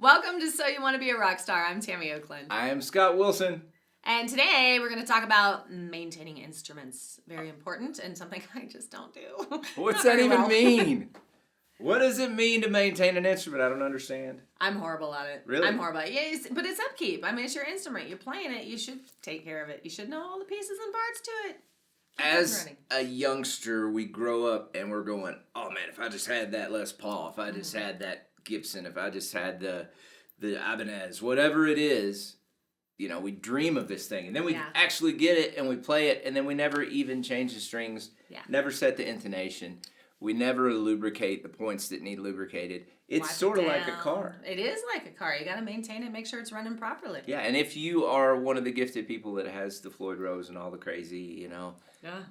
Welcome to So You Want to Be a Rock Star. I'm Tammy Oakland. I am Scott Wilson. And today we're going to talk about maintaining instruments. Very important and something I just don't do. What's that even mean? What does it mean to maintain an instrument? I don't understand. I'm horrible at it. Really? I'm horrible at it. Yeah, but it's upkeep. I mean, it's your instrument. You're playing it. You should take care of it. You should know all the pieces and parts to it. As a youngster, we grow up and we're going, oh man, if I just had that Les Paul, if I just had that Gibson, if I just had the Ibanez, whatever it is, you know, we dream of this thing. And then we actually get it and we play it and then we never even change the strings, never set the intonation. We never lubricate the points that need lubricated. It's sort of like a car. It is like a car. You got to maintain it, make sure it's running properly. Yeah, and if you are one of the gifted people that has the Floyd Rose and all the crazy, you know,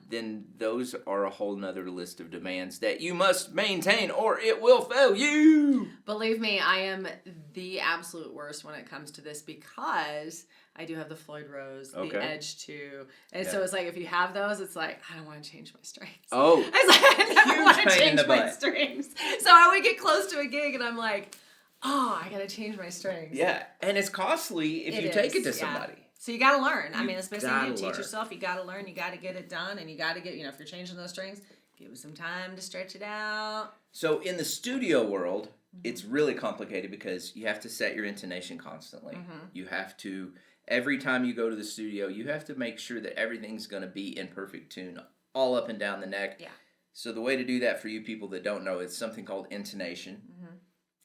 then those are a whole nother list of demands that you must maintain or it will fail you. Believe me, I am the absolute worst when it comes to this because I do have the Floyd Rose, the Edge 2. And so it's like if you have those, it's like, I don't want to change my strings. Oh, it's like, I never want to change my strings. So I would get close to a gig and I'm like, oh, I got to change my strings. Yeah, and it's costly if you take it to somebody. So you got to learn. I mean, especially if you teach yourself, you got to learn, you got to get it done, and you got to get, you know, if you're changing those strings, give it some time to stretch it out. So in the studio world, it's really complicated because you have to set your intonation constantly. You have to, every time you go to the studio, you have to make sure that everything's going to be in perfect tune all up and down the neck. Yeah. So the way to do that for you people that don't know, it's something called intonation.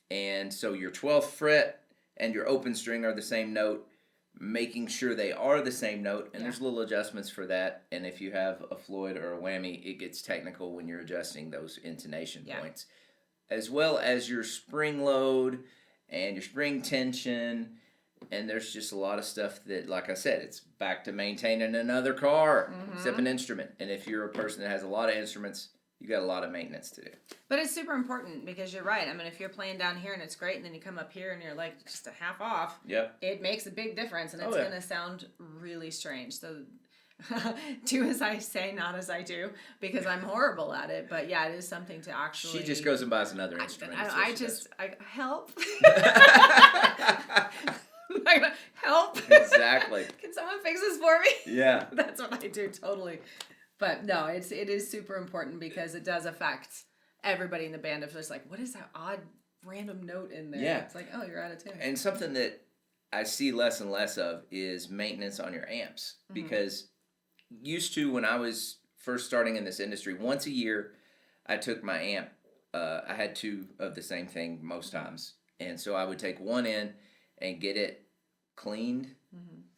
And so your 12th fret and your open string are the same note, making sure they are the same note, and there's little adjustments for that. And if you have a Floyd or a whammy, it gets technical when you're adjusting those intonation points, as well as your spring load and your spring tension. And there's just a lot of stuff that, like I said, it's back to maintaining another car, except an instrument. And if you're a person that has a lot of instruments, you got a lot of maintenance to do. But it's super important because you're right. I mean, if you're playing down here and it's great, and then you come up here and you're like just a half off, it makes a big difference, and it's going to sound really strange. So do as I say, not as I do, because I'm horrible at it. But yeah, it is something to actually... She just goes and buys another instrument. I help. Help. Exactly. Can someone fix this for me? Yeah. That's what I do, totally. But no, it is super important because it does affect everybody in the band. If there's like, what is that odd random note in there? Yeah. It's like, oh, you're out of tune. And something that I see less and less of is maintenance on your amps. Because used to, when I was first starting in this industry, once a year I took my amp. I had two of the same thing most times. And so I would take one in and get it cleaned,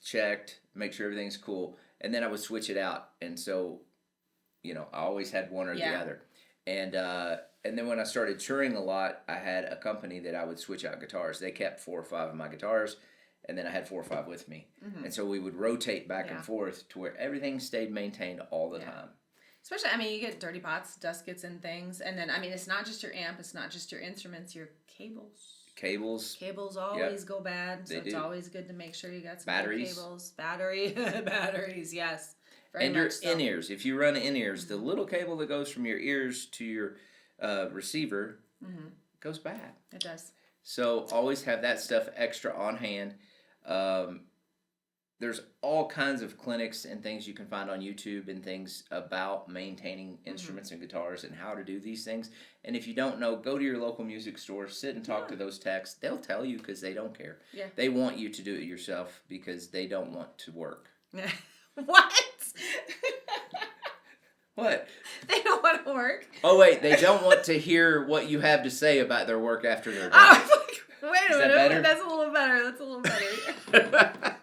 checked, make sure everything's cool. And then I would switch it out. And so, you know, I always had one or the other. And then when I started touring a lot, I had a company that I would switch out guitars. They kept 4 or 5 of my guitars, and then I had 4 or 5 with me. And so we would rotate back and forth to where everything stayed maintained all the time. Especially, I mean, you get dirty pots, dust gets in things. And then, I mean, it's not just your amp, it's not just your instruments, your cables. Cables always go bad, so it's always good to make sure you got some batteries. Cables. Batteries, yes. And your in-ears. If you run in-ears, the little cable that goes from your ears to your receiver goes bad. It does. So always have that stuff extra on hand. There's all kinds of clinics and things you can find on YouTube and things about maintaining instruments and guitars and how to do these things. And if you don't know, go to your local music store, sit and talk to those techs. They'll tell you because they don't care. Yeah. They want you to do it yourself because they don't want to work. What? What? They don't want to work? Oh, wait. They don't want to hear what you have to say about their work after they're done. Oh, wait a minute. That better? That's a little better.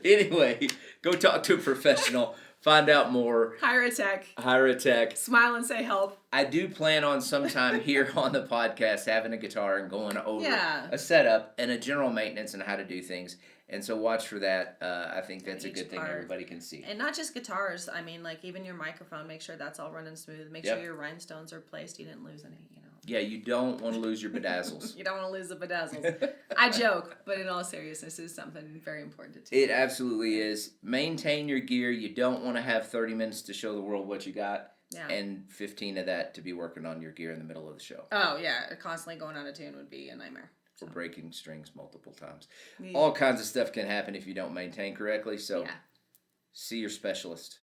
Anyway, go talk to a professional. Find out more. Hire a tech. Smile and say help. I do plan on sometime here on the podcast having a guitar and going over a setup and a general maintenance and how to do things. And so watch for that. I think that's a good thing everybody can see. And not just guitars. I mean, like even your microphone, make sure that's all running smooth. Make sure your rhinestones are placed. You didn't lose any, you know. Yeah, you don't want to lose your bedazzles. You don't want to lose the bedazzles. I joke, but in all seriousness, is something very important to do. It absolutely is. Maintain your gear. You don't want to have 30 minutes to show the world what you got. Yeah. And 15 of that to be working on your gear in the middle of the show. Oh, yeah. Constantly going out of tune would be a nightmare. or breaking strings multiple times. All kinds of stuff can happen if you don't maintain correctly. So see your specialist.